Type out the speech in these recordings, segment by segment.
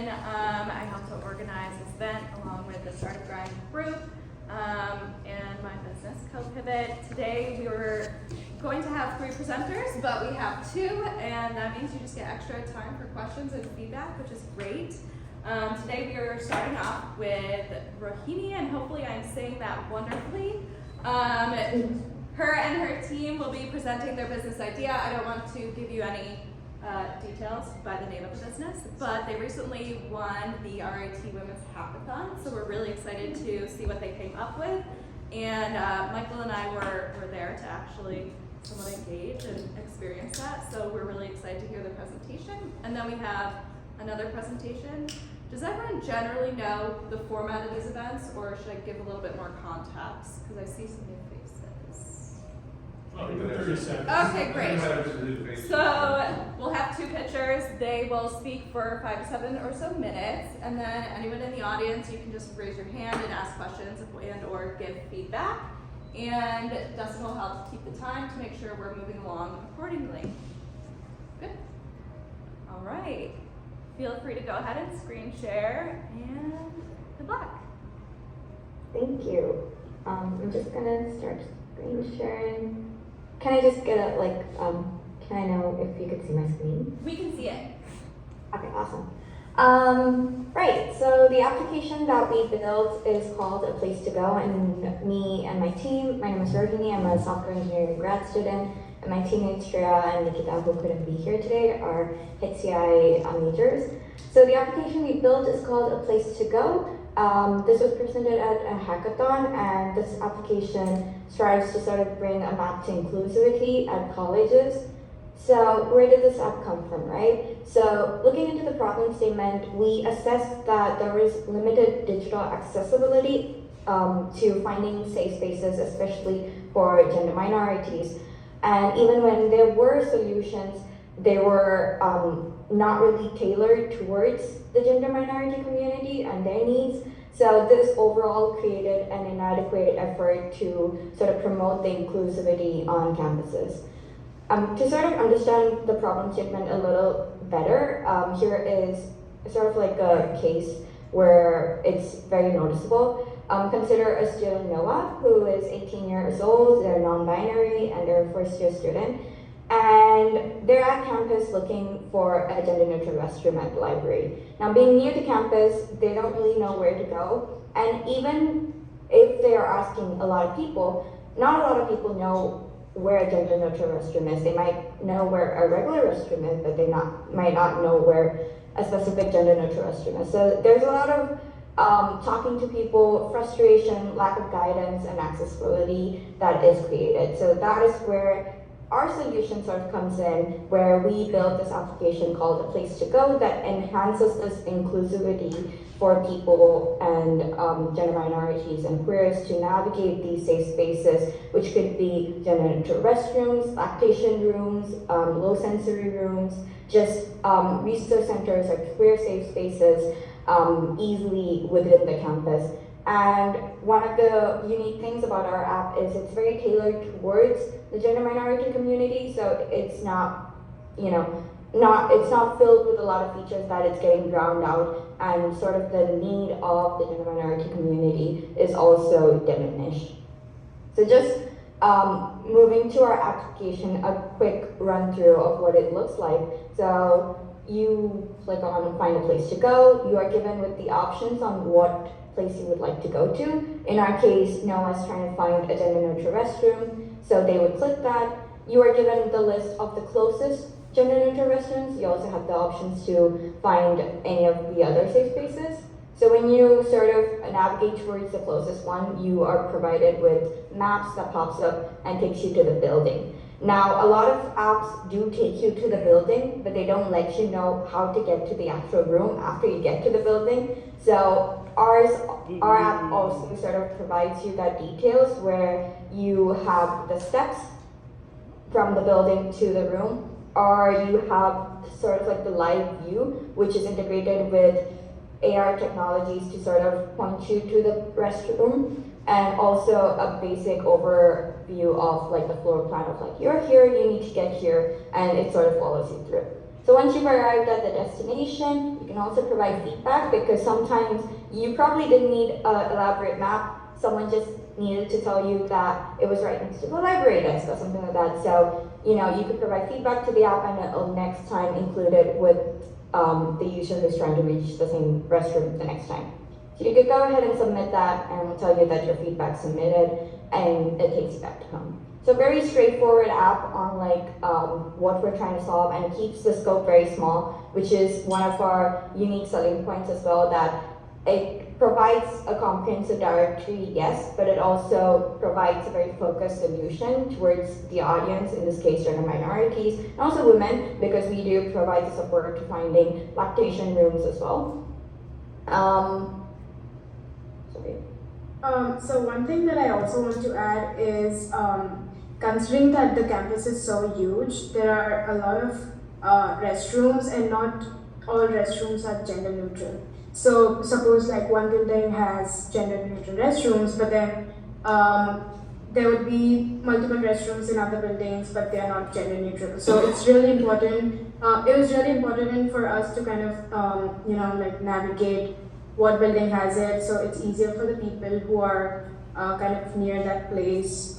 I help to organize this event along with the Startup Grind group and my business, Co-Pivot. Today we were going to have 3 presenters, but we have 2, and that means you just get extra time for questions and feedback, which is great. Today we are starting off with Rohini, and hopefully I'm saying that wonderfully. Her and her team will be presenting their business idea. I don't want to give you any details by the name of the business, but they recently won the ROC Women's Hackathon, so we're really excited to see what they came up with. And Michael and I were there to actually somewhat engage and experience that, so we're really excited to hear the presentation. And then we have another presentation. Does everyone generally know the format of these events, or should I give a little bit more context? Because I see some new faces. Oh, 30 seconds. Okay, great. So we'll have 2 pitchers. They will speak for 5 to 7 or so minutes, and then anyone in the audience, you can just raise your hand and ask questions and or give feedback. And Dustin will help keep the time to make sure we're moving along accordingly. Good. All right. Feel free to go ahead and screen share, and good luck. Thank you. I'm just gonna start screen sharing. Can I just get a, can I know if you could see my screen? We can see it. Okay, awesome. Right, so the application that we built is called A Place to Go, and me and my team, my name is Rohini, I'm a software engineering grad student, and my teammates Shreya and Nikita, who couldn't be here today, are HCI majors. So the application we built is called A Place to Go. This was presented at a hackathon, and this application strives to sort of bring a map to inclusivity at colleges. So where did this app come from, right? So looking into the problem statement, we assessed that there was limited digital accessibility to finding safe spaces, especially for gender minorities. And even when there were solutions, they were not really tailored towards the gender minority community and their needs. So this overall created an inadequate effort to sort of promote the inclusivity on campuses. To sort of understand the problem statement a little better, here is sort of like a case where it's very noticeable. Consider a student, Noah, who is 18 years old, they're non-binary, and they're a first-year student. And they're at campus looking for a gender-neutral restroom at the library. Now, being near the campus, they don't really know where to go. And even if they are asking a lot of people, not a lot of people know where a gender-neutral restroom is. They might know where a regular restroom is, but they might not know where a specific gender-neutral restroom is. So there's a lot of talking to people, frustration, lack of guidance, and accessibility that is created. So that is where our solution sort of comes in, where we built this application called A Place to Go that enhances this inclusivity for people and gender minorities and queers to navigate these safe spaces, which could be gender-neutral restrooms, lactation rooms, low sensory rooms, just resource centers or queer safe spaces easily within the campus. And one of the unique things about our app is it's very tailored towards the gender minority community, so it's not, it's not filled with a lot of features that it's getting drowned out, and sort of the need of the gender minority community is also diminished. So just moving to our application, a quick run through of what it looks like. So you click on Find a Place to Go. You are given with the options on what place you would like to go to. In our case, Noah's trying to find a gender-neutral restroom, so they would click that. You are given the list of the closest gender-neutral restrooms. You also have the options to find any of the other safe spaces. So when you sort of navigate towards the closest one, you are provided with maps that pops up and takes you to the building. Now, a lot of apps do take you to the building, but they don't let you know how to get to the actual room after you get to the building. So our app also sort of provides you that details where you have the steps from the building to the room, or you have sort of like the live view, which is integrated with AR technologies to sort of point you to the restroom, and also a basic overview of like the floor plan of like, you're here, you need to get here, and it sort of follows you through. So once you've arrived at the destination, you can can also provide feedback, because sometimes you probably didn't need an elaborate map. Someone just needed to tell you that it was right next to the library desk or something like that. So, you know, you could provide feedback to the app, and it'll next time include it with the user who's trying to reach the same restroom the next time. So you could go ahead and submit that, and it'll tell you that your feedback's submitted, and it takes you back to home. So very straightforward app on like what we're trying to solve, and it keeps the scope very small, which is one of our unique selling points as well, that it provides a comprehensive directory, yes, but it also provides a very focused solution towards the audience, in this case, certain minorities, and also women, because we do provide the support to finding lactation rooms as well. So one thing that I also want to add is, considering that the campus is so huge, there are a lot of restrooms, and not all restrooms are gender neutral. So suppose like one building has gender neutral restrooms, but then there would be multiple restrooms in other buildings, but they are not gender neutral. So it's really important. It was really important for us to kind of like navigate what building has it, so it's easier for the people who are kind of near that place,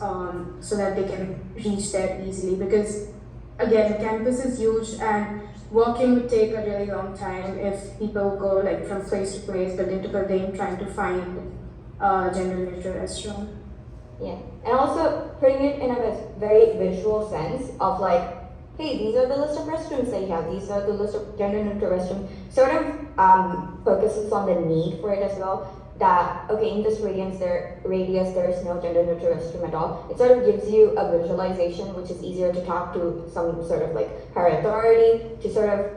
so that they can reach there easily. Because again, campus is huge, and walking would take a really long time if people go like from place to place, building to building, trying to find gender neutral restroom. Yeah, and also putting it in a very visual sense of like, hey, these are the list of restrooms that you have, these are the list of gender neutral restrooms, sort of focuses on the need for it as well. That, okay, in this radius there is no gender neutral restroom at all. It sort of gives you a visualization, which is easier to talk to some sort of like higher authority to sort of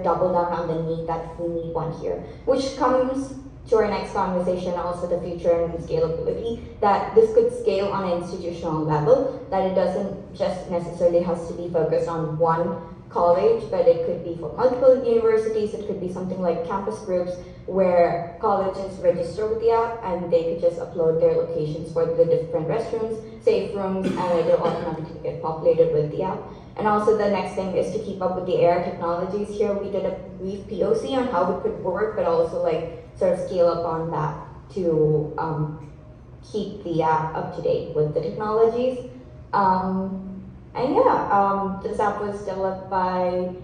double down on the need that we need one here, which comes to our next conversation, also the future and scalability, that this could scale on an institutional level, that it doesn't just necessarily has to be focused on one college, but it could be for multiple universities. It could be something like campus groups where colleges register with the app, and they could just upload their locations for the different restrooms, safe rooms, and it'll automatically get populated with the app. And also the next thing is to keep up with the AI technologies. Here we did a brief POC on how it could work, but also like sort of scale up on that to keep the app up to date with the technologies. And yeah, this app was developed by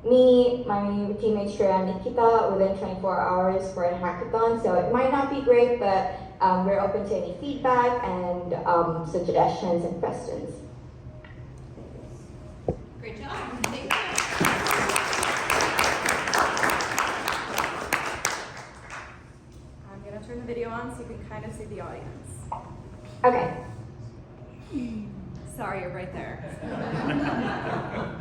me, my teammates Shreya and Nikita within 24 hours for a hackathon. So it might not be great, but we're open to any feedback and suggestions and questions. Great job. Thank you. I'm going to turn the video on so you can kind of see the audience. Okay. Sorry, you're right there.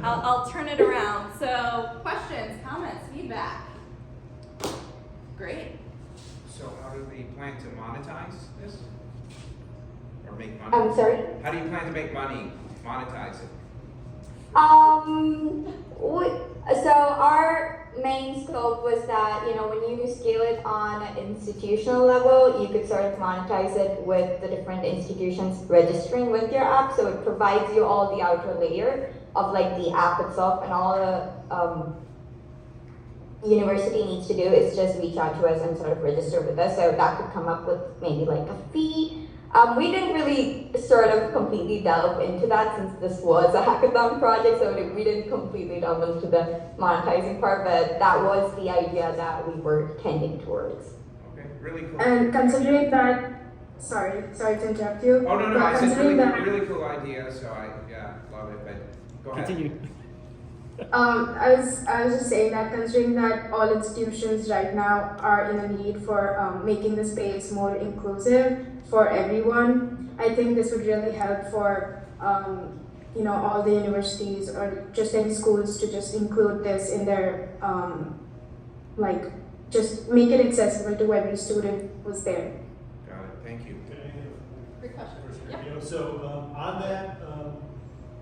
I'll turn it around. So, questions, comments, feedback? Great. So how do they plan to monetize this? Or make money? I'm sorry? How do you plan to make money, monetize it? So our main scope was that, you know, when you scale it on an institutional level, you could sort of monetize it with the different institutions registering with your app. So it provides you all the outer layer of like the app itself, and all the university needs to do is just reach out to us and sort of register with us. So that could come up with maybe like a fee. We didn't really sort of completely delve into that, since this was a hackathon project, so we didn't completely delve into the monetizing part, but that was the idea that we were tending towards. Okay, really cool. And considering that, sorry to interrupt you. Oh, no, but I said considering really cool idea, so I love it, but go ahead. Continue. I was just saying that, considering that all institutions right now are in a need for making the space more inclusive for everyone, I think this would really help for all the universities or just any schools to just include this in their just make it accessible to every student who's there. Got it, thank you. Great question. Yep. You know, so on that,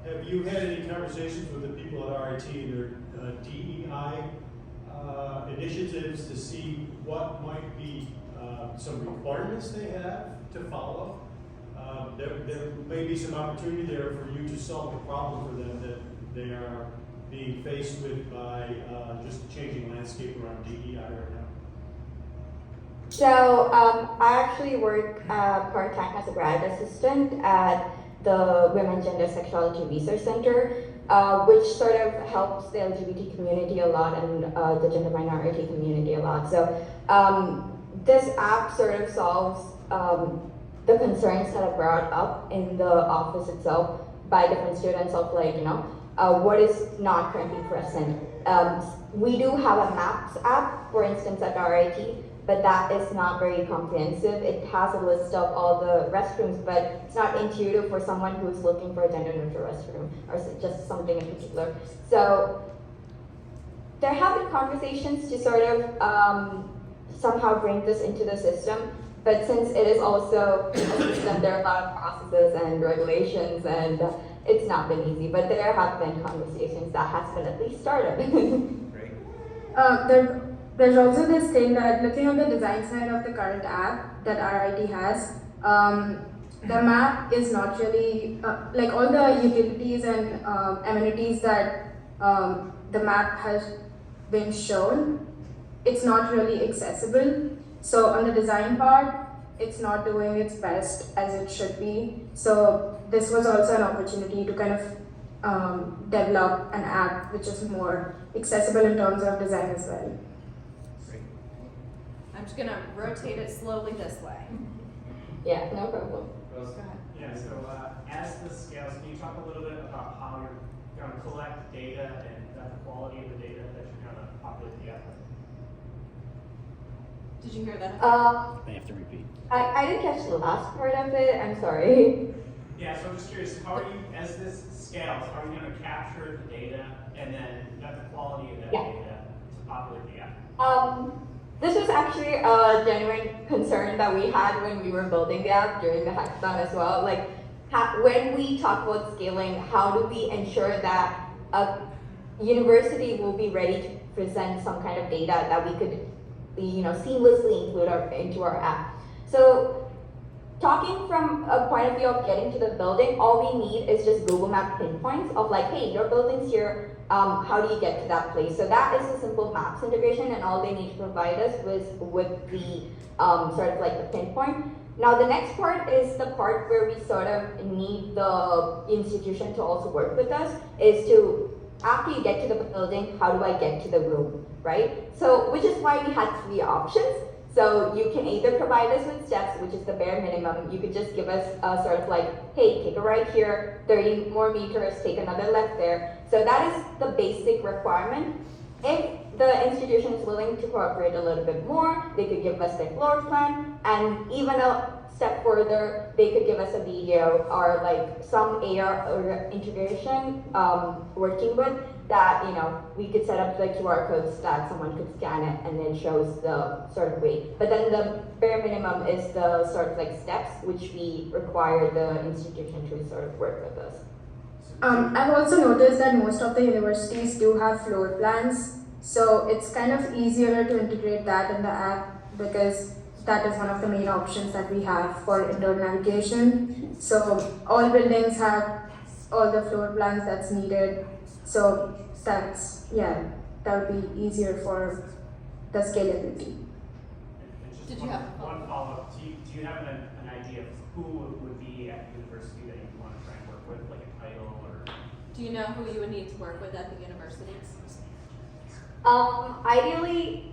have you had any conversations with the people at RIT, their DEI initiatives, to see what might be some requirements they have to follow? There may be some opportunity there for you to solve the problem for them that they are being faced with by just the changing landscape around DEI right now? So I actually work part-time as a grad assistant at the Women Gender Sexuality Research Center, which sort of helps the LGBT community a lot and the gender minority community a lot. So this app sort of solves the concerns that are brought up in the office itself by different students of like, what is not currently present. We do have a maps app, for instance, at RIT, but that is not very comprehensive. It has a list of all the restrooms, but it's not intuitive for someone who's looking for a gender-neutral restroom or just something in particular. So there have been conversations to sort of somehow bring this into the system, but since it is also a system, there are a lot of processes and regulations, and it's not been easy, but there have been conversations that has been at least started. Great. There's also this thing that looking on the design side of the current app that RIT has, the map is not really, like all the utilities and amenities that the map has been shown, it's not really accessible. So on the design part, it's not doing its best as it should be. So this was also an opportunity to kind of develop an app which is more accessible in terms of design as well. Great. I'm just gonna rotate it slowly this way. Yeah, no problem. Go ahead. Yeah, so as this scales, can you talk a little bit about how you're going to collect data and the quality of the data that you're going to populate the app with? Did you hear that? I have to repeat. I didn't catch the last part of it, I'm sorry. Yeah, so I'm just curious, how are you, as this scales, how are you going to capture the data and then the quality of that data to populate the app? This was actually a genuine concern that we had when we were building the app during the hackathon as well. Like, when we talk about scaling, how do we ensure that a university will be ready to present some kind of data that we could, seamlessly include into our app? So, talking from a point of view of getting to the building, all we need is just Google Map pinpoints of like, hey, your building's here. How do you get to that place? So that is a simple maps integration, and all they need to provide us with the sort of like the pinpoint. Now the next part is the part where we sort of need the institution to also work with us, is to, after you get to the building, how do I get to the room, right? So, which is why we had 3 options. So you can either provide us with steps, which is the bare minimum. You could just give us sort of like, hey, take a right here, 30 more meters, take another left there. So that is the basic requirement. If the institution is willing to cooperate a little bit more, they could give us their floor plan, and even a step further, they could give us a video or like some AR or integration working with that, we could set up the QR codes that someone could scan it and it shows the sort of way. But then the bare minimum is the sort of like steps which we require the institution to sort of work with us. I've also noticed that most of the universities do have floor plans, so it's kind of easier to integrate that in the app because that is one of the main options that we have for indoor navigation. So all buildings have all the floor plans that's needed. So that would be easier for the scalability. And Did just you have one follow-up? Do you have an idea of who would be at the university that you want to try and work with, like a title or? Do you know who you would need to work with at the universities? Ideally,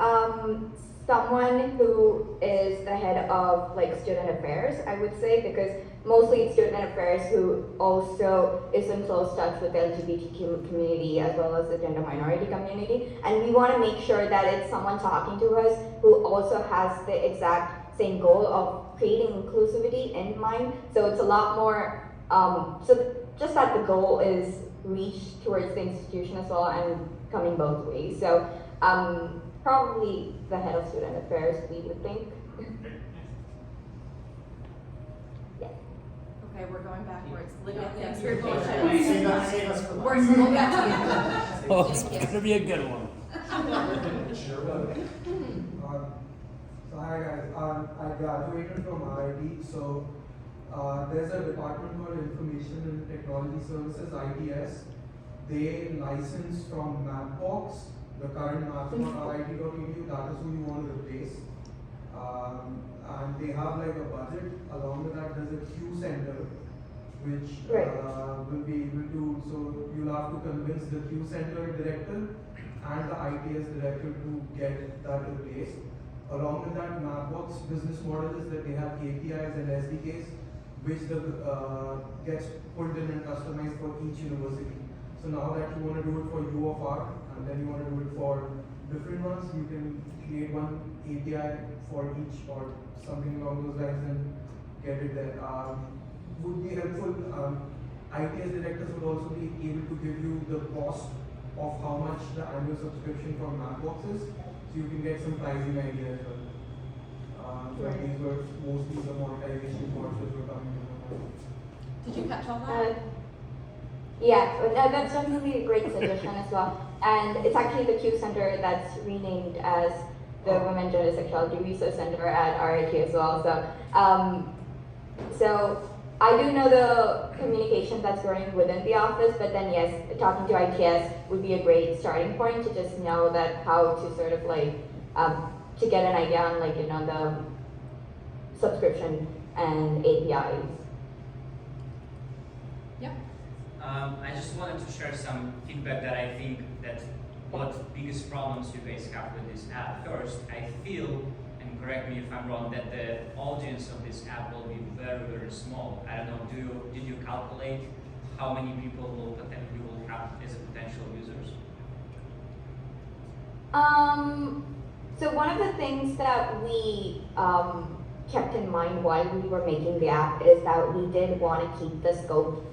someone who is the head of like student affairs, I would say, because mostly it's student affairs who also is in close touch with the LGBTQ community as well as the gender minority community. And we want to make sure that it's someone talking to us who also has the exact same goal of creating inclusivity in mind. So it's a lot more, so just that the goal is reached towards the institution as well and coming both ways. So probably the head of student affairs, we would think. Yeah. Okay, we're going backwards. Lydia, thanks for your Save patience. us for We'll last. get to you. Oh, it's Thank you. gonna be a good one. So hi guys, I graduated from RIT, so there's a department called Information and Technology Services, ITS, they license from Mapbox, the current maps on RIT.edu, that is who you want to replace. And they have like a budget. Along with that, there's a queue center, which will be able to, so you'll have to convince the queue center director and the ITS director to get that replaced. Along with that, Mapbox business model is that they have APIs and SDKs, which gets pulled in and customized for each university. So now that you want to do it for U of R, and then you want to do it for different ones, you can create one API for each or something along those lines and get it there. Would be helpful. ITS directors would also be able to give you the cost of how much the annual subscription for Mapbox is, so you can get some pricing idea as well. But these were mostly the monetization points that were coming to mind. Did you catch all that? Yeah, that's definitely a great suggestion as well. And it's actually the Q Center that's renamed as the Women Gender Sexuality Resource Center at RIT as well. So I do know the communication that's going within the office, but then yes, talking to ITS would be a great starting point to just know that how to sort of like to get an idea on like the subscription and APIs. Yep. I just wanted to share some feedback that I think that what biggest problems you guys have with this app. First, I feel, and correct me if I'm wrong, that the audience of this app will be very, very small. I don't know, did you calculate how many people will have as a potential users? So one of the things that we kept in mind while we were making the app is that we did want to keep the scope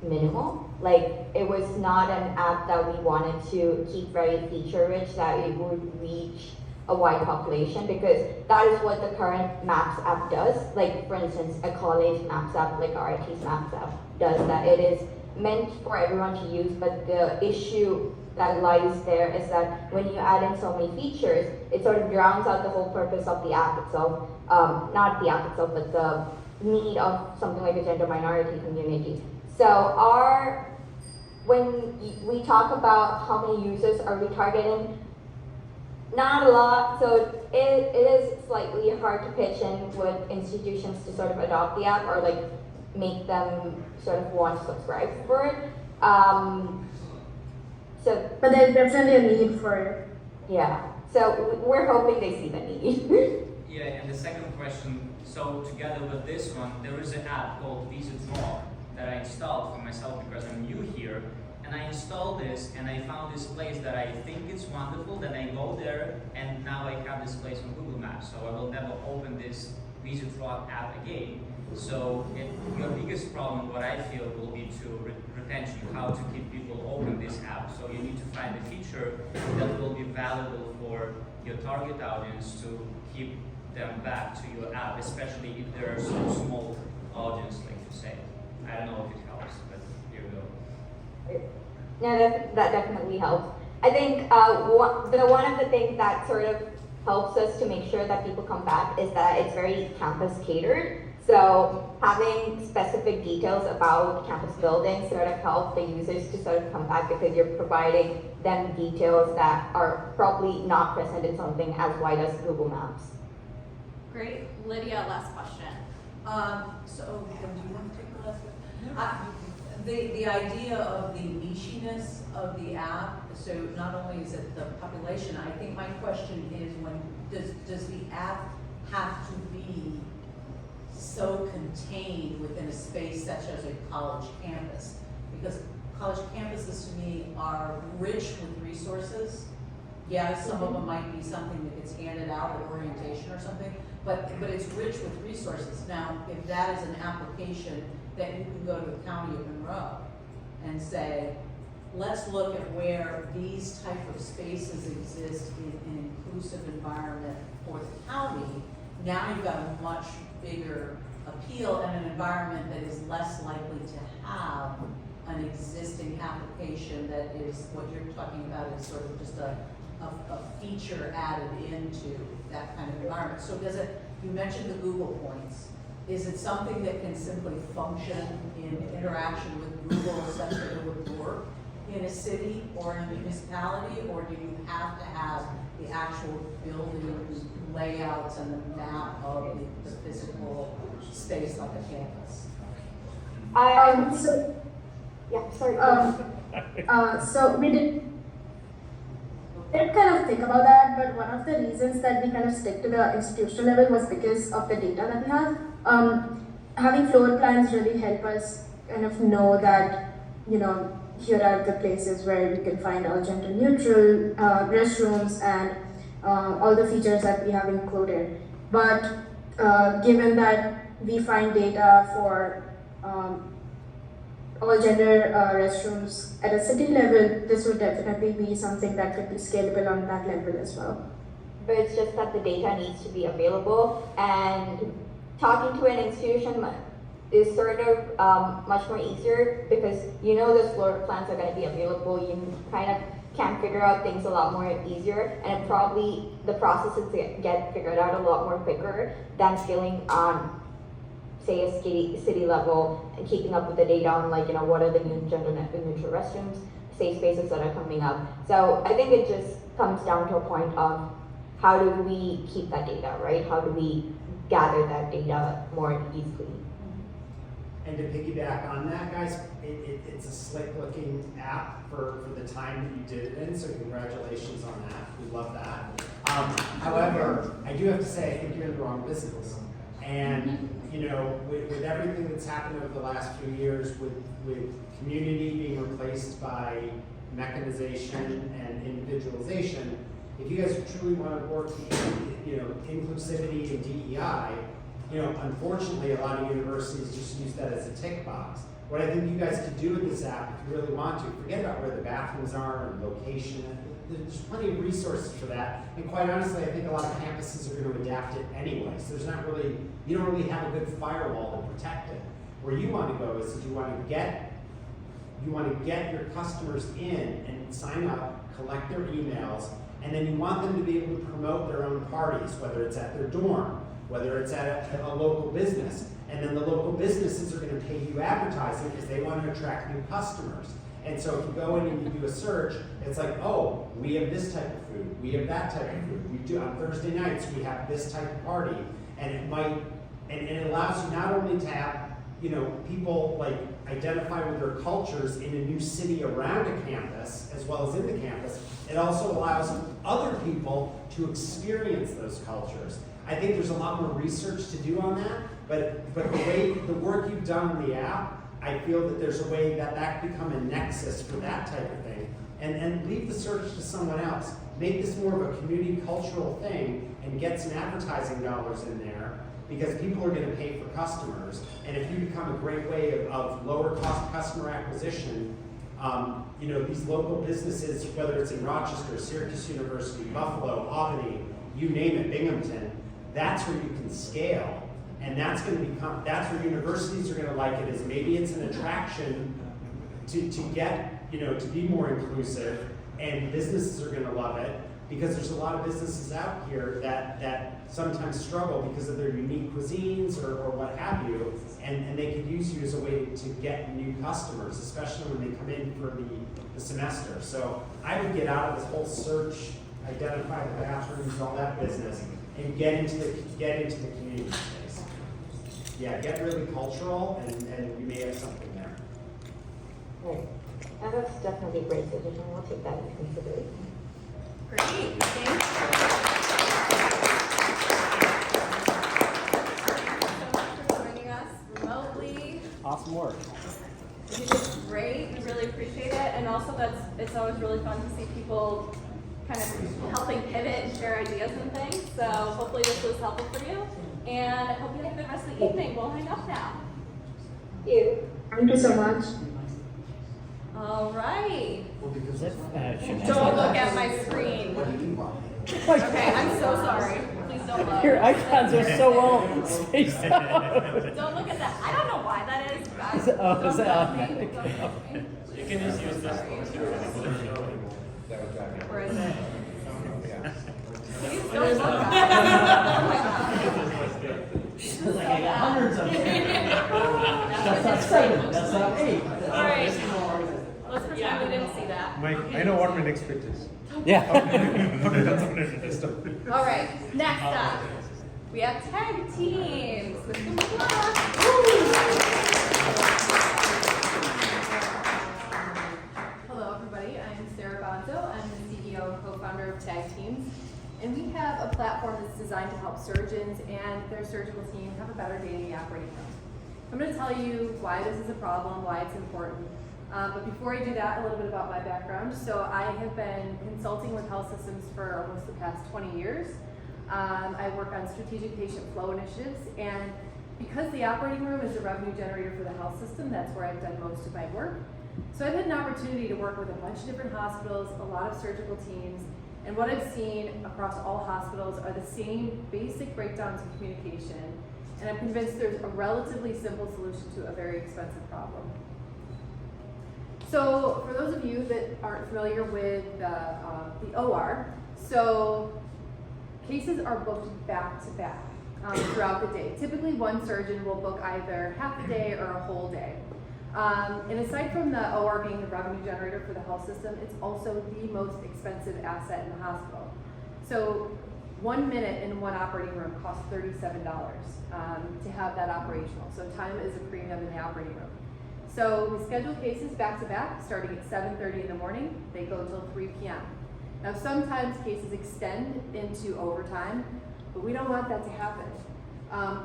minimal. Like, it was not an app that we wanted to keep very feature rich, that it would reach a wide population, because that is what the current Maps app does. Like, for instance, a college Maps app, like RIT's Maps app does, that it is meant for everyone to use, but the issue that lies there is that when you add in so many features, it sort of drowns out the whole purpose of the app itself. Not the app itself, but the need of something like a gender minority community. So when we talk about how many users are we targeting, not a lot, so it is slightly hard to pitch in with institutions to sort of adopt the app or like make them sort of want to subscribe for it. But there's definitely a need for it. Yeah, so we're hoping they see the need. Yeah, and the second question, so together with this one, there is an app called WiCHacks that I installed for myself because I'm new here. And I installed this and I found this place that I think is wonderful. Then I go there and now I have this place on Google Maps. So I will never open this WiCHacks app again. So your biggest problem, what I feel, will be to retention, how to keep people open this app. So you need to find a feature that will be valuable for your target audience to keep them back to your app, especially if there are so small audience, like you say. I don't know if it helps, but here we go. No, that definitely helps. I think one of the things that sort of helps us to make sure that people come back is that it's very campus catered. So having specific details about campus buildings sort of help the users to sort of come back, because you're providing them details that are probably not present in something as wide as Google Maps. Great. Lydia, last question. So, do you want to take the last one? The idea of the nichiness of the app, so not only is it the population, I think my question is does the app have to be so contained within a space such as a college campus? Because college campuses to me are rich with resources. Yeah, some of them might be something that gets handed out at orientation or something, but it's rich with resources. Now, if that is an application that you can go to the county of Monroe and say, let's look at where these type of spaces exist in an inclusive environment for the county, now you've got a much bigger appeal and an environment that is less likely to have an existing application that is what you're talking about is sort of just a feature added into that kind of environment. So you mentioned the Google points. Is it something that can simply function in interaction with Google such that it would work? in a city or in a municipality, or do you have to have the actual building layouts and the map of the physical space like a campus? So, Yeah, sorry. so we didn't kind of think about that, but one of the reasons that we kind of stick to the institutional level was because of the data that we have. Having floor plans really help us kind of know that, here are the places where we can find all gender neutral restrooms and all the features that we have included. But given that we find data for all gender restrooms at a city level, this would definitely be something that could be scalable on that level as well. But it's just that the data needs to be available, and talking to an institution is sort of much more easier because the floor plans are going to be available. You kind of can figure out things a lot more easier, and probably the processes get figured out a lot more quicker than scaling on, say, a city level and keeping up with the data on what are the new gender neutral restrooms, safe spaces that are coming up. So I think it just comes down to a point of how do we keep that data, right? How do we gather that data more easily? And to piggyback on that, guys, it's a slick-looking app for the time that you did it in, so congratulations on that. We love that. However, I do have to say, I think you're in the wrong business. And, with everything that's happened over the last few years, with community being replaced by mechanization and individualization, if you guys truly want to work, inclusivity and DEI, unfortunately, a lot of universities just use that as a tick box. What I think you guys could do with this app, if you really want to, forget about where the bathrooms are and location. There's plenty of resources for that. And quite honestly, I think a lot of campuses are going to adapt it anyway. So you don't really have a good firewall to protect it. Where you want to go is that you want to get your customers in and sign up, collect their emails, and then you want them to be able to promote their own parties, whether it's at their dorm, whether it's at a local business. And then the local businesses are going to pay you advertising because they want to attract new customers. And so if you go in and you do a search, it's like, oh, we have this type of food, we have that type of food. We do on Thursday nights, we have this type of party. And it allows you not only to have, people identify with their cultures in a new city around a campus as well as in the campus, it also allows other people to experience those cultures. I think there's a lot more research to do on that, but the work you've done on the app, I feel that there's a way that could become a nexus for that type of thing. And leave the search to someone else. Make this more of a community cultural thing and get some advertising dollars in there because people are going to pay for customers. And if you become a great way of lower cost customer acquisition, these local businesses, whether it's in Rochester, Syracuse University, Buffalo, Albany, you name it, Binghamton, that's where you can scale. And that's where universities are going to like it, is maybe it's an attraction to get, to be more inclusive, and businesses are going to love it because there's a lot of businesses out here that sometimes struggle because of their unique cuisines or what have you, and they could use you as a way to get new customers, especially when they come in for the semester. So I would get out of this whole search, identify the bathrooms, all that business, and get into the community space. Yeah, get really cultural, and you may have something there. Right. And that's definitely a great suggestion. We'll take that into consideration. Great, thank you. So much for joining us remotely. Awesome work. You did great, we really appreciate it. And also it's always really fun to see people kind of helping pivot and share ideas and things. So hopefully this was helpful for you. And I hope you have a good rest of the evening. We'll hang up now. Thank you. Thank you so much. All right. Shouldn't Don't have- look at my screen. Okay, I'm so sorry. Please don't look. Your icons are so well spaced out. Don't look at that. I don't know why that is, guys. Oh, Don't is that judge me. automatic? Don't judge me. You can just use this one. Where is it? Please don't look at it. Oh my God. She's like, I got hundreds of them. That's not 7, that's not 8. All right. Let's pretend we didn't see I know what my next pitch is. Yeah. All right, next up, we have TagTeams with some applause. Hello, everybody. I'm Sarah Bonzo. I'm the CEO and co-founder of TagTeams, and we have a platform that's designed to help surgeons and their surgical team have a better day in the operating room. I'm going to tell you why this is a problem, why it's important. But before I do that, a little bit about my background. So I have been consulting with health systems for almost the past 20 years. I work on strategic patient flow initiatives, and because the operating room is a revenue generator for the health system, that's where I've done most of my work. So I've had an opportunity to work with a bunch of different hospitals, a lot of surgical teams, and what I've seen across all hospitals are the same basic breakdowns in communication, and I'm convinced there's a relatively simple solution to a very expensive problem. So for those of you that aren't familiar with the OR, so cases are booked back to back throughout the day. Typically one surgeon will book either half a day or a whole day. And aside from the OR being the revenue generator for the health system, it's also the most expensive asset in the hospital. So 1 minute in one operating room costs $37 to have that operational. So time is a premium in the operating room. So we schedule cases back to back, starting at 7:30 in the morning. They go till 3 p.m. Now sometimes cases extend into overtime, but we don't want that to happen.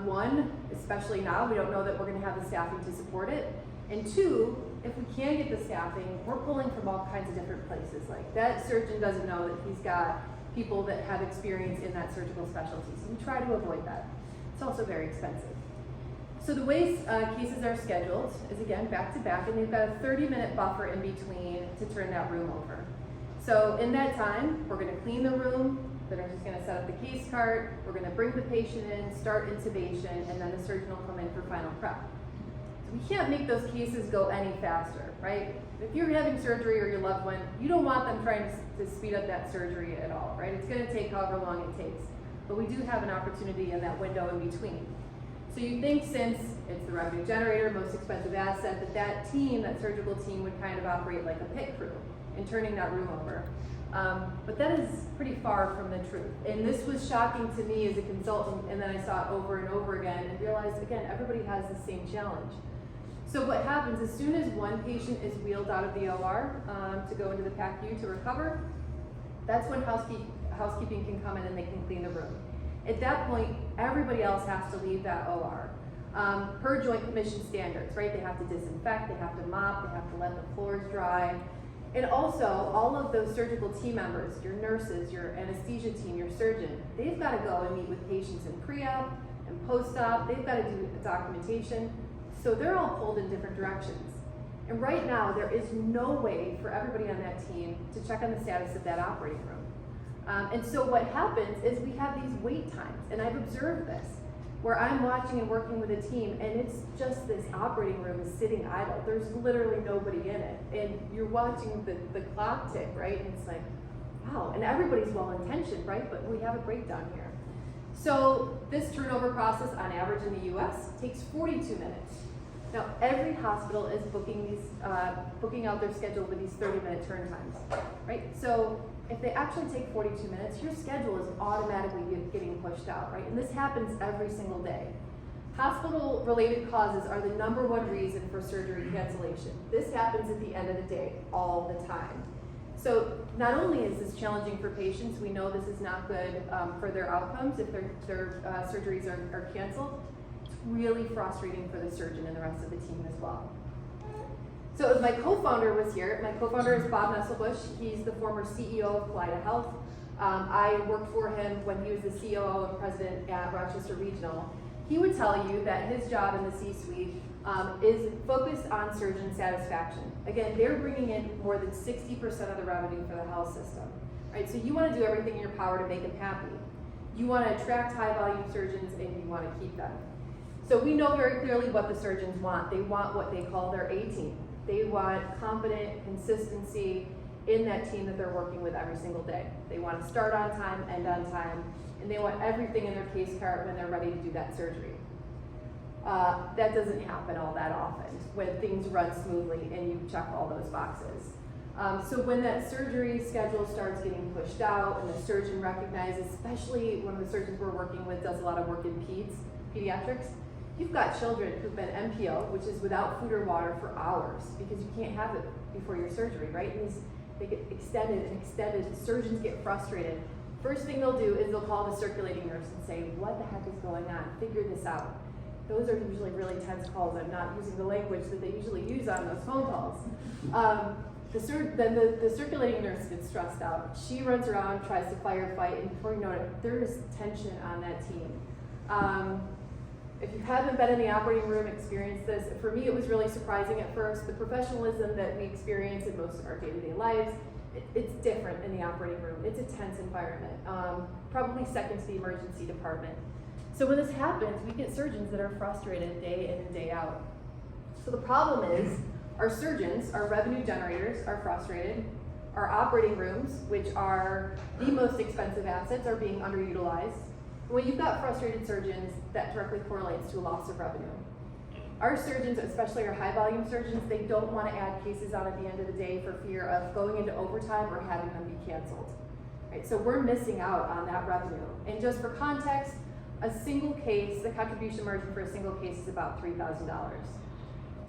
One, especially now, we don't know that we're going to have the staffing to support it. And two, if we can get the staffing, we're pulling from all kinds of different places. Like that surgeon doesn't know that he's got people that have experience in that surgical specialty. So we try to avoid that. It's also very expensive. So the ways cases are scheduled is again back to back, and they've got a 30-minute buffer in between to turn that room over. So in that time, we're going to clean the room, the nurse is going to set up the case cart, we're going to bring the patient in, start intubation, and then the surgeon will come in for final prep. So we can't make those cases go any faster, right? If you're having surgery or your loved one, you don't want them trying to speed up that surgery at all, right? It's going to take however long it takes. But we do have an opportunity in that window in between. So you think since it's the revenue generator, most expensive asset, that team, that surgical team would kind of operate like a pit crew in turning that room over. But that is pretty far from the truth. And this was shocking to me as a consultant, and then I saw it over and over again and realized, again, everybody has the same challenge. So what happens, as soon as one patient is wheeled out of the OR to go into the PACU to recover, that's when housekeeping can come in and they can clean the room. At that point, everybody else has to leave that OR. Per Joint Commission standards, right? They have to disinfect, they have to mop, they have to let the floors dry. And also, all of those surgical team members, your nurses, your anesthesia team, your surgeon, they've got to go and meet with patients in pre-op and post-op. They've got to do documentation. So they're all pulled in different directions. And right now, there is no way for everybody on that team to check on the status of that operating room. And so what happens is we have these wait times, and I've observed this, where I'm watching and working with a team, and it's just this operating room is sitting idle. There's literally nobody in it. And you're watching the clock tick, right? And it's like, wow, and everybody's well-intentioned, right? But we have a breakdown here. So this turnover process on average in the US takes 42 minutes. Now every hospital is booking out their schedule with these 30-minute turn times, right? So if they actually take 42 minutes, your schedule is automatically getting pushed out, right? And this happens every single day. Hospital-related causes are the #1 reason for surgery cancellation. This happens at the end of the day, all the time. So not only is this challenging for patients, we know this is not good for their outcomes if their surgeries are canceled. It's really frustrating for the surgeon and the rest of the team as well. So if my co-founder was here, my co-founder is Bob Nesselbush. He's the former CEO of Kaleida Health. I worked for him when he was the COO and president at Rochester Regional. He would tell you that his job in the C-suite is focused on surgeon satisfaction. Again, they're bringing in more than 60% of the revenue for the health system. Right? So you want to do everything in your power to make them happy. You want to attract high-volume surgeons and you want to keep them. So we know very clearly what the surgeons want. They want what they call their A-team. They want confident consistency in that team that they're working with every single day. They want to start on time, end on time, and they want everything in their case cart when they're ready to do that surgery. That doesn't happen all that often when things run smoothly and you check all those boxes. So when that surgery schedule starts getting pushed out and the surgeon recognizes, especially one of the surgeons we're working with does a lot of work in pediatrics, you've got children who've been MPO, which is without food or water for hours because you can't have it before your surgery, right? And they get extended and extended. Surgeons get frustrated. First thing they'll do is they'll call the circulating nurse and say, what the heck is going on? Figure this out. Those are usually really tense calls. I'm not using the language that they usually use on those phone calls. Then the circulating nurse gets stressed out. She runs around, tries to firefight, and before you know it, there is tension on that team. If you haven't been in the operating room, experienced this, for me it was really surprising at first. The professionalism that we experience in most of our day-to-day lives, it's different in the operating room. It's a tense environment, probably second to the emergency department. So when this happens, we get surgeons that are frustrated day in and day out. So the problem is, our surgeons, our revenue generators, are frustrated. Our operating rooms, which are the most expensive assets, are being underutilized. When you've got frustrated surgeons, that directly correlates to a loss of revenue. Our surgeons, especially our high volume surgeons, they don't want to add cases on at the end of the day for fear of going into overtime or having them be canceled. Right? So we're missing out on that revenue. And just for context, a single case, the contribution margin for a single case is about $3,000.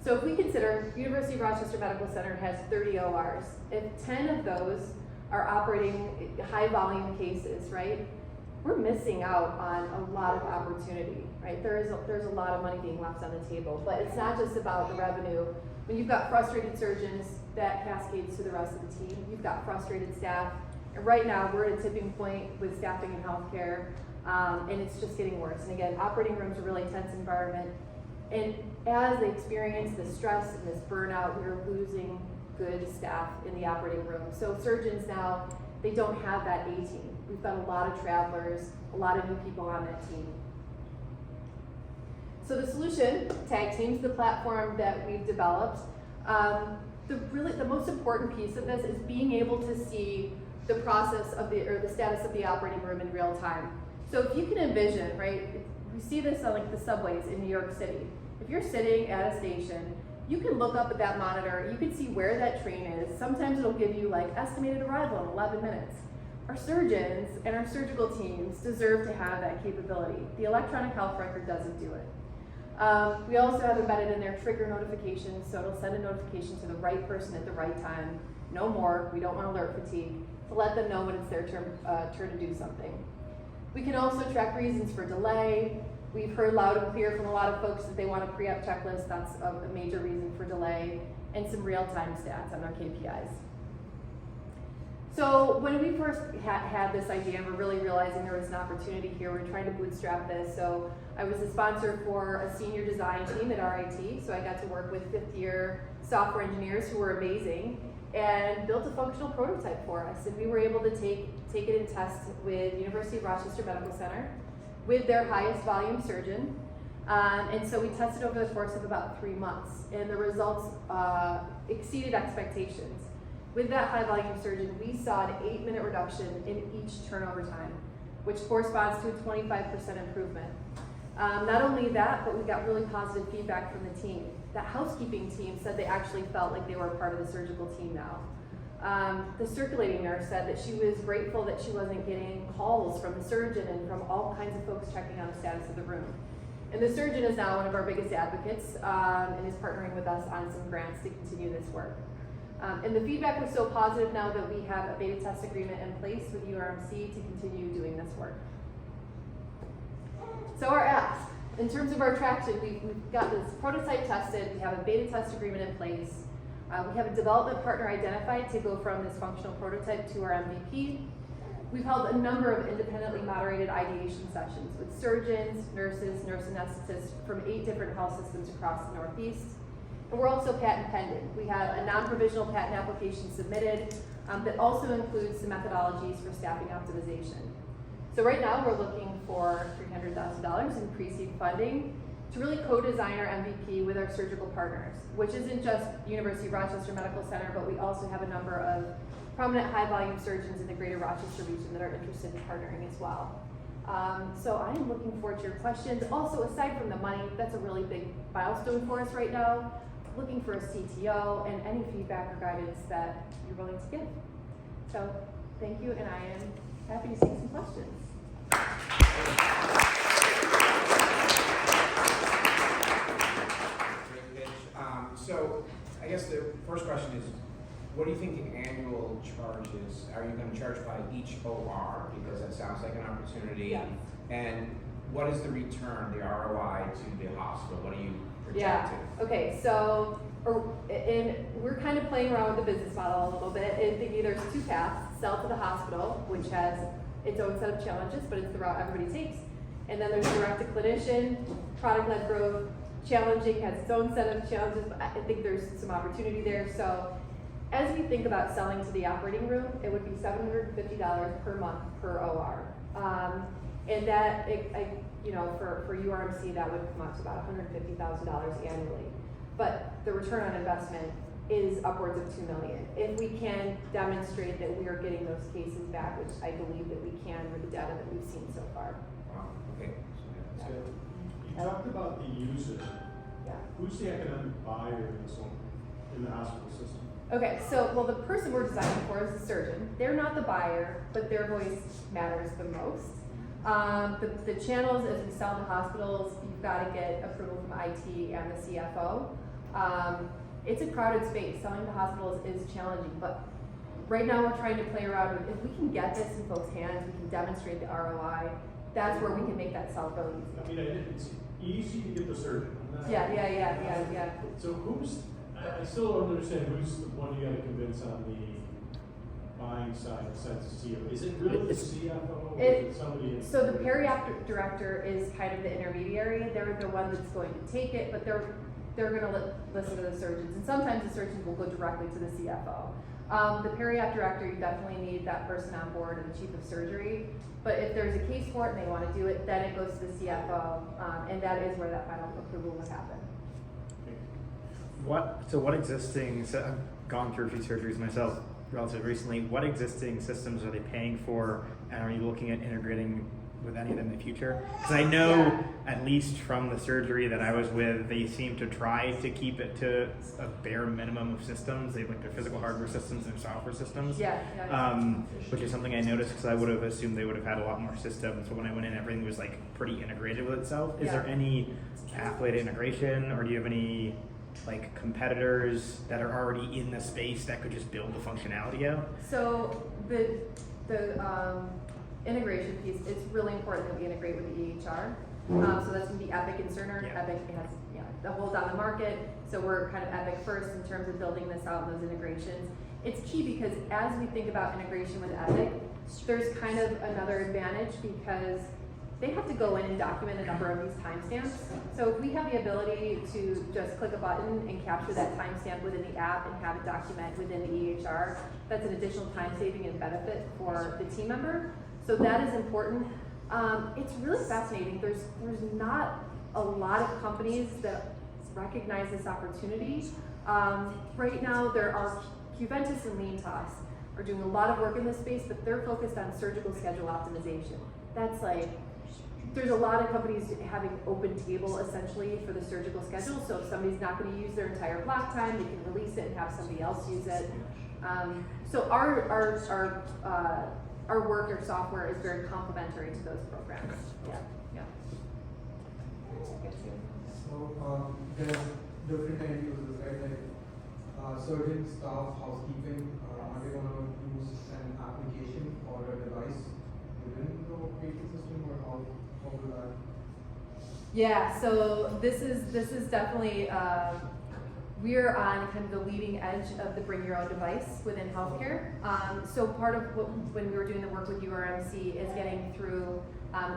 So if we consider University of Rochester Medical Center has 30 ORs, if 10 of those are operating high volume cases, right? We're missing out on a lot of opportunity, right? There's a lot of money being left on the table, but it's not just about the revenue. When you've got frustrated surgeons, that cascades to the rest of the team. You've got frustrated staff, and right now we're at a tipping point with staffing in healthcare, and it's just getting worse. And again, operating rooms are a really tense environment, and as they experience this stress and this burnout, we're losing good staff in the operating room. So surgeons now, they don't have that A team. We've got a lot of travelers, a lot of new people on that team. So the solution, TagTeams, the platform that we've developed, the most important piece of this is being able to see the process of the status of the operating room in real time. So if you can envision, right, we see this on like the subways in New York City. If you're sitting at a station, you can look up at that monitor, you can see where that train is. Sometimes it'll give you like estimated arrival in 11 minutes. Our surgeons and our surgical teams deserve to have that capability. The electronic health record doesn't do it. We also have embedded in there trigger notifications, so it'll send a notification to the right person at the right time. No more, we don't want alert fatigue, to let them know when it's their turn to do something. We can also track reasons for delay. We've heard loud and clear from a lot of folks that they want a pre-op checklist. That's a major reason for delay, and some real-time stats on our KPIs. So when we first had this idea, and we're really realizing there was an opportunity here, we're trying to bootstrap this. So I was a sponsor for a senior design team at RIT, so I got to work with fifth-year software engineers who were amazing, and built a functional prototype for us. And we were able to take it and test with University of Rochester Medical Center, with their highest volume surgeon. And so we tested over the course of about 3 months, and the results exceeded expectations. With that high volume surgeon, we saw an 8-minute reduction in each turnover time, which corresponds to a 25% improvement. Not only that, but we got really positive feedback from the team. That housekeeping team said they actually felt like they were a part of the surgical team now. The circulating nurse said that she was grateful that she wasn't getting calls from the surgeon and from all kinds of folks checking on the status of the room. And the surgeon is now one of our biggest advocates and is partnering with us on some grants to continue this work. And the feedback was so positive now that we have a beta test agreement in place with URMC to continue doing this work. So our apps, in terms of our traction, we've got this prototype tested, we have a beta test agreement in place. We have a development partner identified to go from this functional prototype to our MVP. We've held a number of independently moderated ideation sessions with surgeons, nurses, nurse anesthetists from 8 different health systems across the Northeast. And we're also patent pending. We have a non-provisional patent application submitted that also includes some methodologies for staffing optimization. So right now we're looking for $300,000 in pre-seed funding to really co-design our MVP with our surgical partners, which isn't just University of Rochester Medical Center, but we also have a number of prominent high-volume surgeons in the greater Rochester region that are interested in partnering as well. So I am looking forward to your questions. Also, aside from the money, that's a really big milestone for us right now. looking for a CTO, and any feedback or guidance that you're willing to give. So thank you, and I am happy to take some questions. Great pitch. So I guess the first question is, what do you think the annual charge is? Are you going to charge by each OR? Because that sounds like an opportunity. Yeah. And what is the return, the ROI to the hospital? What do you project Yeah. to? Okay. So, we're kind of playing around with the business model a little bit and thinking there's two paths: sell to the hospital, which has its own set of challenges, but it's the route everybody takes. And then there's direct to clinician, product-led growth, challenging, has its own set of challenges, but I think there's some opportunity there. So as we think about selling to the operating room, it would be $750 per month per OR. And that, for URMC, that would come out to about $150,000 annually. But the return on investment is upwards of $2 million. If we can demonstrate that we are getting those cases back, which I believe that we can with the data that we've seen so far. Wow, okay. So you talked about the user. Yeah. Who's the economic buyer in this one, in the hospital system? Okay, so, well, the person we're designing for is the surgeon. They're not the buyer, but their voice matters the most. The channels, as we sell to hospitals, you've got to get approval from IT and the CFO. It's a crowded space. Selling to hospitals is challenging, but right now we're trying to play around with, if we can get this in folks' hands, we can demonstrate the ROI, that's where we can make that sell really easy. I mean, it's easy to get the surgeon. Yeah. So I still don't understand who's the one you gotta convince on the buying side besides the CEO. Is it really the CFO or is it somebody? So the peri-op director is kind of the intermediary. They're the one that's going to take it, but they're going to listen to the surgeons. And sometimes the surgeons will go directly to the CFO. The peri-op director, you definitely need that person on board and the chief of surgery. But if there's a case for it and they want to do it, then it goes to the CFO, and that is where that final approval would happen. What existing, so I've gone through a few surgeries myself relatively recently, what existing systems are they paying for, and are you looking at integrating with any of them in the future? Because I know, at least from the surgery that I was with, they seem to try to keep it to a bare minimum of systems. They have like their physical hardware systems and their software systems. Which is something I noticed because I would have assumed they would have had a lot more systems. But when I went in, everything was like pretty integrated with itself. Is there any pathway to integration, or do you have any like competitors that are already in the space that could just build the functionality out? So the integration piece, it's really important that we integrate with the EHR. So that's going to be Epic and Cerner. Yeah. Epic has the whole on the market. So we're kind of Epic first in terms of building this out and those integrations. It's key because as we think about integration with Epic, there's kind of another advantage because they have to go in and document a number of these timestamps. So if we have the ability to just click a button and capture that timestamp within the app and have it document within the EHR, that's an additional time saving and benefit for the team member. So that is important. It's really fascinating. There's not a lot of companies that recognize this opportunity. Right now, there are Cuventus and Leantos are doing a lot of work in this space, but they're focused on surgical schedule optimization. That's like, there's a lot of companies having open table essentially for the surgical schedule. So if somebody's not going to use their entire block time, they can release it and have somebody else use it. So our work or software is very complementary to those programs. Yeah. So there's different end users, right? Like surgeon, staff, housekeeping. Are they going to use an application or a device within the operating system, or how will that? Yeah. So this is definitely. We're on kind of the leading edge of the bring your own device within healthcare. So part of when we were doing the work with URMC is getting through,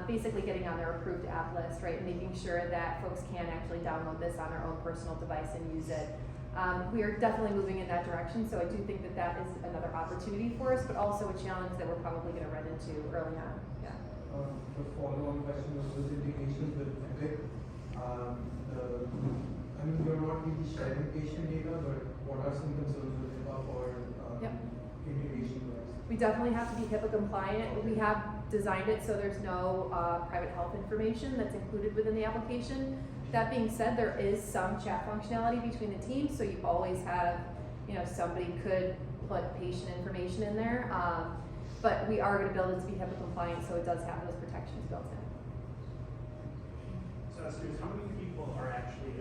basically getting on their approved app list, right? And making sure that folks can actually download this on their own personal device and use it. We are definitely moving in that direction. So I do think that that is another opportunity for us, but also a challenge that we're probably going to run into early on. Yeah. The follow-on question was with integration with Epic. I mean, you're not really sharing patient data, but what are some concerns with HIPAA for integration-wise? We definitely have to be HIPAA compliant. We have designed it so there's no private health information that's included within the application. That being said, there is some chat functionality between the teams, so you always have, somebody could put patient information in there. But we are going to build it to be HIPAA compliant, so it does have those protections built in. So I was curious, how many people are actually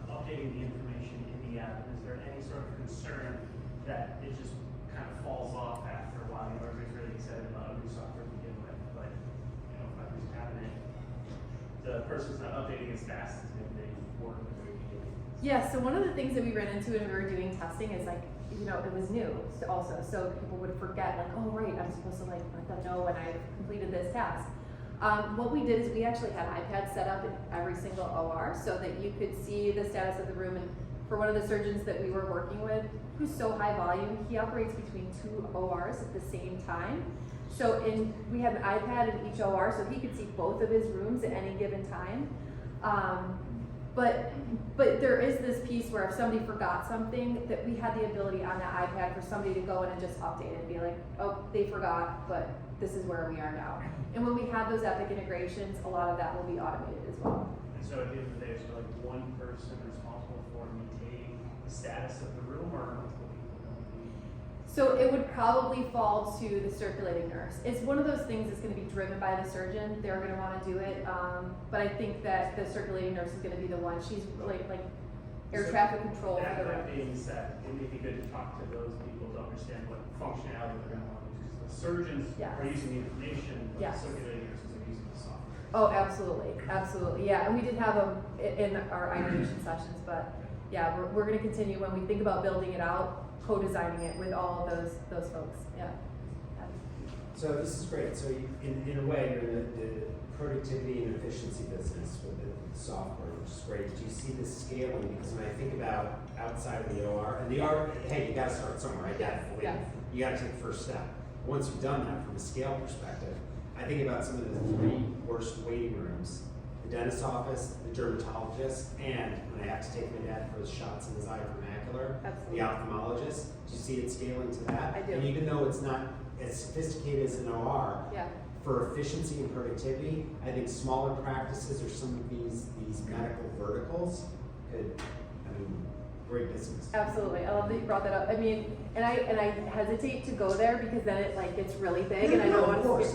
updating the information in the app? And is there any sort of concern that it just kind of falls off after a while? Everybody's really excited about new software to begin with, but if nothing's happening, the person's not updating as fast as maybe they were in the very beginning. Yeah, so one of the things that we ran into when we were doing testing is like, it was new also, so people would forget like, oh right, I'm supposed to like let them know when I completed this task. What we did is we actually had iPads set up in every single OR so that you could see the status of the room. And for one of the surgeons that we were working with, who's so high volume, he operates between 2 ORs at the same time. So we had an iPad in each OR so he could see both of his rooms at any given time. But there is this piece where if somebody forgot something, that we had the ability on the iPad for somebody to go in and just update it and be like, oh, they forgot, but this is where we are now. And when we have those Epic integrations, a lot of that will be automated as well. And so at the end of the day, is there like one person responsible for maintaining the status of the room, or multiple people going to be? So it would probably fall to the circulating nurse. It's one of those things that's going to be driven by the surgeon. They're going to want to do it, but I think that the circulating nurse is going to be the one. She's like air traffic control for the room. That being said, it may be good to talk to those people to understand what functionality they're going to want to use. The surgeons are using the information, but the circulating nurses are using the software. Oh, absolutely, yeah. And we did have them in our ideation sessions, but yeah, we're going to continue when we think about building it out, co-designing it with all of those folks. Yeah. So this is great. So in a way, you're in the productivity and efficiency business with the software, which is great. Did you see this scaling? Because when I think about outside of the OR, and the OR, hey, you got to start somewhere, right? Yes. You got to take the first step. Once you've done that from a scale perspective, I think about some of the 3 worst waiting rooms: the dentist's office, the dermatologist, and when I have to take my dad for his shots in his eye for macular, the ophthalmologist. Do you see it scaling to that? I do. And even though it's not as sophisticated as an OR, for efficiency and productivity, I think smaller practices or some of these medical verticals could, great business. Absolutely, I love that you brought that up. I mean, and I hesitate to go there because then it like gets really big, and I don't want to.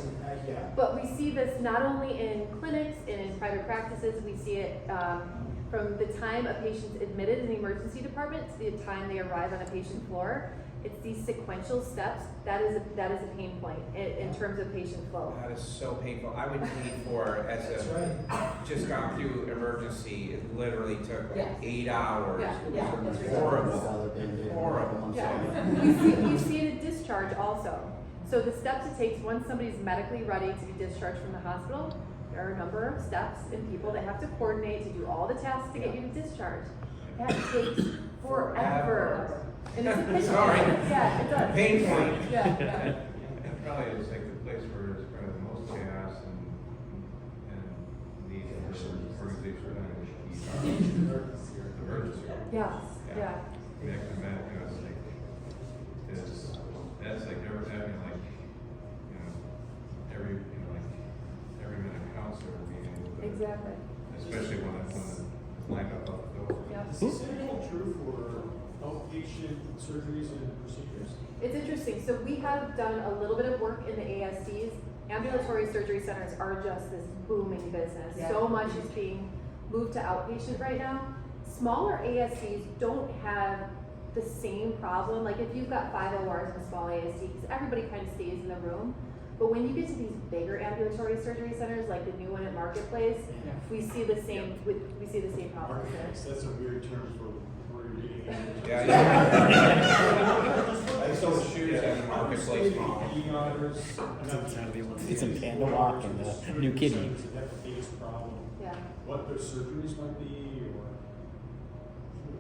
But we see this not only in clinics and in private practices. We see it from the time a patient's admitted in the emergency department to the time they arrive on a patient floor. It's these sequential steps that is a pain point in terms of patient flow. That is so painful. I would pay for just gone through emergency. It literally took like 8 hours. It was horrible. Yeah. You see it at discharge also. So the steps it takes once somebody's medically ready to be discharged from the hospital, there are a number of steps and people that have to coordinate to do all the tasks to get you to discharge. That takes forever. And it's a pain. Sorry. Yeah, it does. Pain point. Yeah. It probably is like the place where there's kind of the most chaos and these organizations are going to be emergency. Yeah. That's like never having every minute counts or being able to. Exactly. Especially when it's lined up the door. Is this true for outpatient surgeries and procedures? It's interesting. So we have done a little bit of work in the ASCs. Ambulatory surgery centers are just this booming business. So much is being moved to outpatient right now. Smaller ASCs don't have the same problem. Like if you've got 5 ORs in a small ASC, because everybody kind of stays in the room. But when you get to these bigger ambulatory surgery centers, like the new one at Marketplace, we see the same. We see the same problems there. That's a weird term for where you're reading it. I sold shoes at the Marketplace mall. It's in Panda Walk and the New Kidney. That's the biggest problem. Yeah. What their surgeries might be, or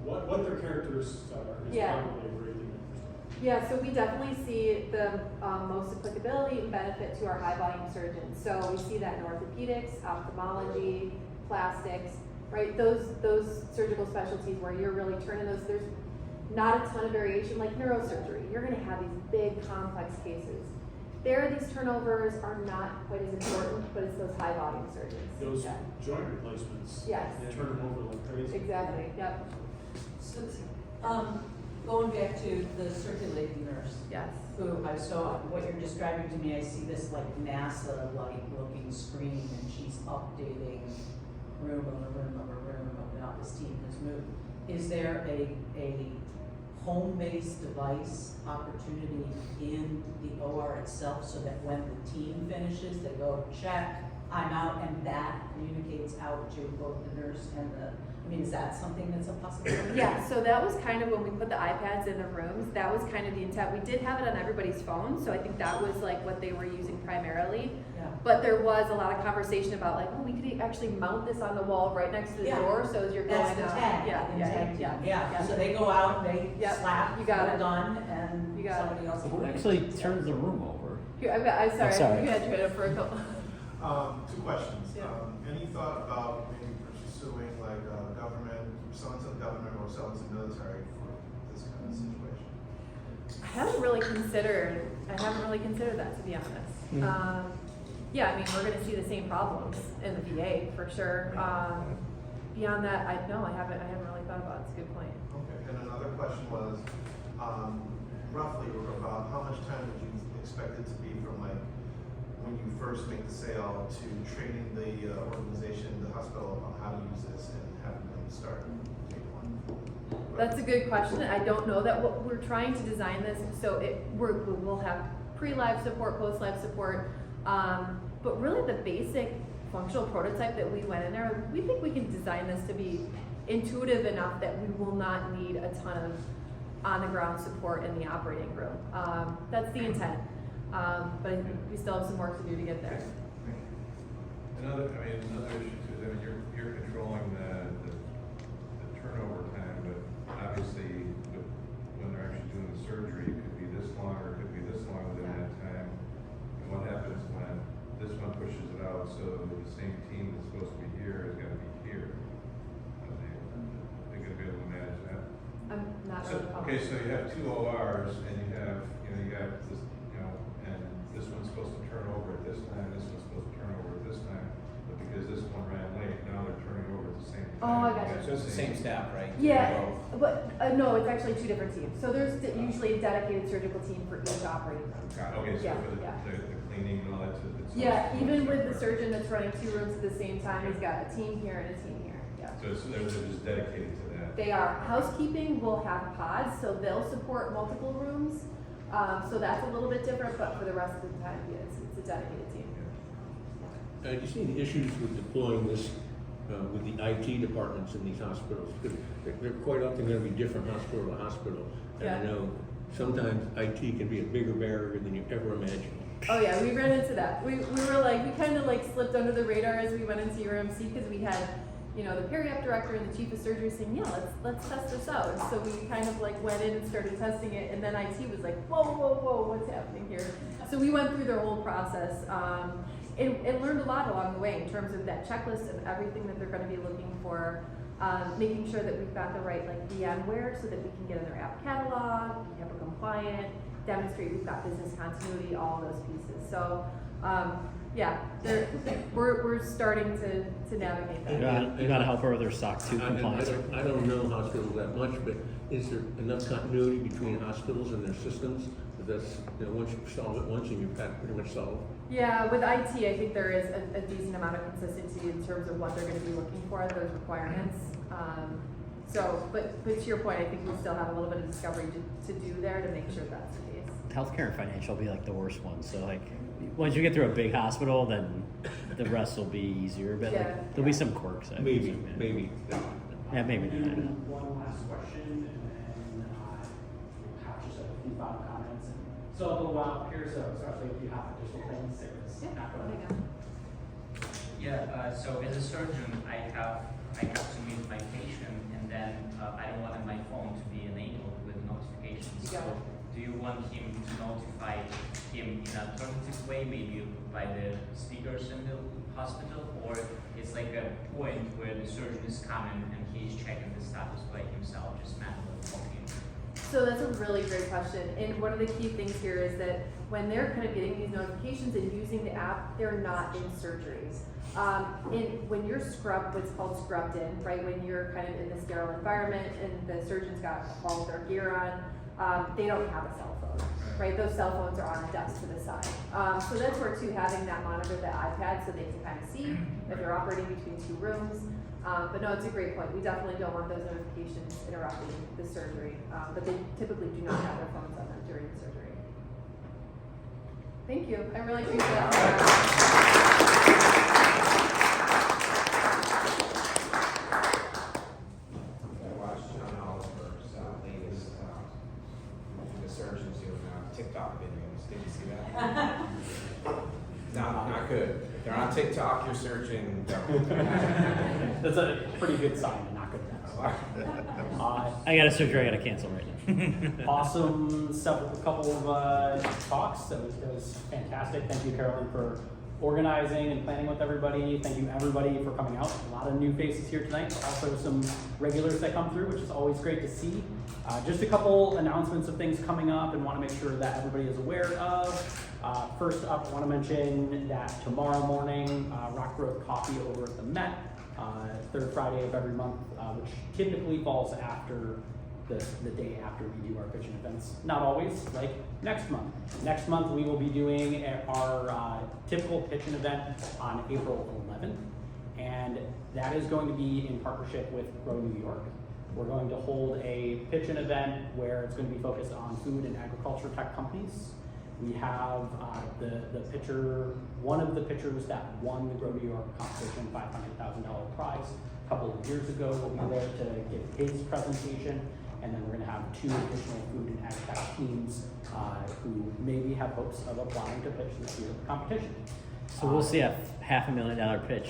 what their characteristics are, is probably a great thing to understand. Yeah, so we definitely see the most applicability and benefit to our high volume surgeons. So we see that in orthopedics, ophthalmology, plastics, right? Those surgical specialties where you're really turning those, there's not a ton of variation, like neurosurgery. You're gonna have these big complex cases. there these turnovers are not quite as important, but it's those high volume surgeries. Those Yeah. joint replacements. Yes. They turn them over like crazy. Exactly, yep, So, going back to the circulating nurse, yes. who I saw, what you're describing to me, I see this like NASA-like looking screen, and she's updating room over room over room of how this team has moved. Is there a home-based device opportunity in the OR itself, so that when the team finishes, they go, check, I'm out, and that communicates out to both the nurse and the, I mean, is that something that's a possibility? Yeah, so that was kind of when we put the iPads in the rooms, that was kind of the intent. We did have it on everybody's phone, so I think that was like what they were using primarily. Yeah. But there was a lot of conversation about like, oh, we could actually mount this on the wall right next to the Yeah. door, so as you're going out. That's the tag. Yeah, so they go out, they Yep, slap, you got we're it. done, and You got it. somebody else. Who actually turns the room over? Here, I'm sorry, sorry. you had to up for a couple. Two questions. Yeah. Any thought about maybe pursuing like government, selling to the government or selling to the military for this kind of situation? I haven't really considered that, to be honest. Yeah, I mean, we're gonna see the same problems in the VA for sure. Beyond that, I haven't really thought about it. It's a good point. Okay, and another question was, roughly or about how much time would you expect it to be from like when you first make the sale to training the organization, the hospital on how to use this and having them start day one? That's a good question. I don't know that what we're trying to design this, so we'll have pre-live support, post-live support, but really the basic functional prototype that we went in there, we think we can design this to be intuitive enough that we will not need a ton of on-the-ground support in the operating room. That's the intent, but I think we still have some work to do to get there. Another issue too is, you're controlling the turnover time, but obviously when they're actually doing the surgery, it could be this long or it could be this long within that time. And what happens when this one pushes it out, so the same team that's supposed to be here is gonna be here? Are they gonna be able to manage that? I'm not So, really okay, so you have two ORs and you have this, and this one's supposed to turn over at this time, this one's supposed to turn over at this time, but because this one ran late, now they're turning over at the same time. Oh, I got you. So it's the same staff, right? Yeah, but no, it's actually two different teams. So there's usually a dedicated surgical team for each operating room. Okay, so Yeah, for the, yeah. the cleaning and all that, it's. Yeah, even with the surgeon that's running two rooms at the same time, he's got a team here and a team here. Yeah. So they're just dedicated to that. They are. Housekeeping will have pods, so they'll support multiple rooms. So that's a little bit different, but for the rest of the time, yeah, it's a dedicated team. Do you see the issues with deploying this with the IT departments in these hospitals? Because they're quite often going to be different hospital to hospital. And I Yeah. know sometimes IT can be a bigger barrier than you ever imagined. Oh yeah, we ran into that. We were like, we kind of like slipped under the radar as we went into UMC because we had, the peri-op director and the chief of surgery saying, yeah, let's test this out. And so we kind of like went in and started testing it, and then IT was like, whoa, what's happening here? So we went through their whole process and learned a lot along the way in terms of that checklist of everything that they're going to be looking for, making sure that we've got the right like VMware so that we can get in their app catalog, be HIPAA compliant, demonstrate we've got business continuity, all of those pieces. So yeah, we're starting to navigate that. You gotta help her with her SOC 2 compliance. I don't know hospitals that much, but is there enough continuity between hospitals and their systems? That's, once you solve it once, and you've got pretty much solved. Yeah, with IT, I think there is a decent amount of consistency in terms of what they're going to be looking for, those requirements. But to your point, I think we still have a little bit of discovery to do there to make sure that's the case. Healthcare and financial will be like the worst one. So like, once you get through a big hospital, then the rest will be easier. But Yeah. like, there'll be some quirks. I Maybe. Yeah, maybe. One last question, and then we'll have just a few final comments. And so I'll go out here, so especially if you have additional things, say this after that. Yeah, so as a surgeon, I have to meet my patient, and then I don't want my phone to be enabled with notifications. You got So it. do you want him to notify him in an alternative way, maybe by the speakers in the hospital, or it's like a point where the surgeon is coming and he's checking the status by himself, just manually walking? So that's a really great question. And one of the key things here is that when they're kind of getting these notifications and using the app, they're not in surgeries. And when you're scrubbed, what's called scrubbed in, right? When you're kind of in the sterile environment and the surgeon's got all their gear on, they don't have a cell phone, right? Those cell phones are on a desk to the side. So that's where too, having that monitor, that iPad, so they can kind of see if they're operating between two rooms. But no, it's a great point. We definitely don't want those notifications interrupting the surgery, but they typically do not have their phones on them during the surgery. Thank you. I really appreciate that. I watched John Oliver's latest the surgeons doing TikTok videos. Did you see that? Not good. If they're on TikTok, you're searching. That's a pretty good sign and not good news. I got a surgery I got to cancel right now. Awesome, couple of talks. That was fantastic. Thank you, Carolyn, for organizing and planning with everybody. Thank you, everybody, for coming out. A lot of new faces here tonight, but also some regulars that come through, which is always great to see. Just a couple announcements of things coming up and want to make sure that everybody is aware of. First up, I want to mention that tomorrow morning, Rock Growth Coffee over at the Met, third Friday of every month, which typically falls after the day after we do our pitching events. Not always, like next month. Next month we will be doing our typical pitching event on April 11th, and that is going to be in partnership with Grow New York. We're going to hold a pitch-in event where it's going to be focused on food and agriculture tech companies. We have the pitcher, one of the pitchers that won the Grow New York competition, $500,000 prize a couple of years ago, will be there to give his presentation. And then we're going to have 2 additional food and ag tech teams who maybe have hopes of applying to pitch this year's competition. So we'll see a $500,000 pitch.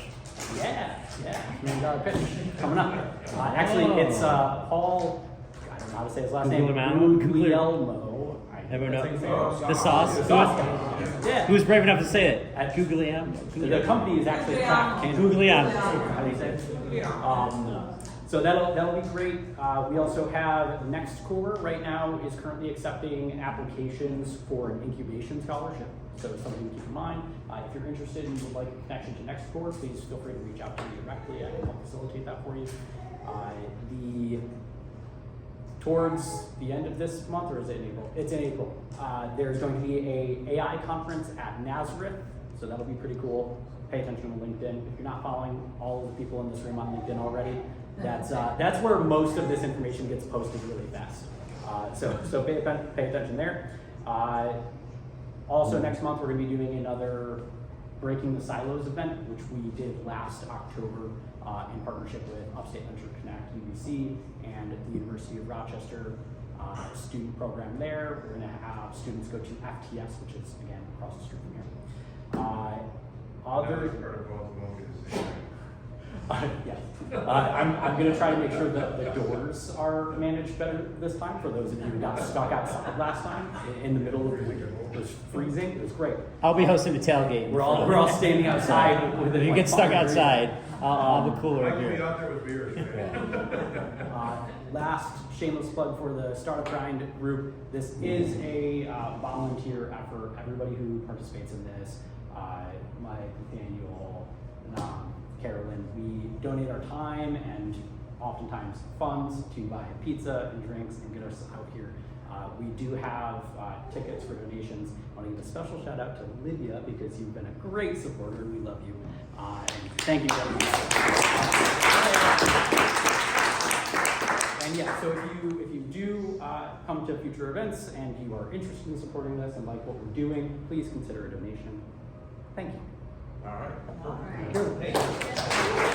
Yeah, $500 million pitch coming up. Actually, it's Paul, I don't know how to say his last name, Guglielmo. Everyone That's know? how The sauce? The sauce guy. Yeah. Who's brave enough to say it? At Guglielmo? The company is actually Guglielmo. How do you say it? So that'll be great. We also have Next Core right now is currently accepting applications for an incubation scholarship. So something to keep in mind. If you're interested and would like a connection to Next Core, please feel free to reach out to me directly. I can help facilitate that for you. Towards the end of this month, or is it in April? It's in April. There's going to be a AI conference at Nazareth, so that'll be pretty cool. Pay attention to LinkedIn. If you're not following all of the people in this room on LinkedIn already, that's where most of this information gets posted really fast. So pay attention there. Also next month, we're going to be doing another Breaking the Silos event, which we did last October in partnership with Upstate Venture Connect, UBC, and the University of Rochester student program there. We're going to have students go to FTS, which is, again, across the street from here. I'm going to try to make sure that the doors are managed better this time for those of you who got stuck outside last time in the middle of the winter. It was freezing. It was great. I'll be hosting the tailgate. We're all standing outside. If you get stuck outside, I'll have a cooler I can here. be out there with beers. Last shameless plug for the Startup Grind group. This is a volunteer effort. Everybody who participates in this, Mike, Nathaniel, Carolyn, we donate our time and oftentimes funds to buy pizza and drinks and get us out here. We do have tickets for donations. I want to give a special shout out to Lydia because you've been a great supporter. We love you. And thank you very much. And yeah, so if you do come to future events and you are interested in supporting this and like what we're doing, please consider a donation. Thank you. All right. Thank you.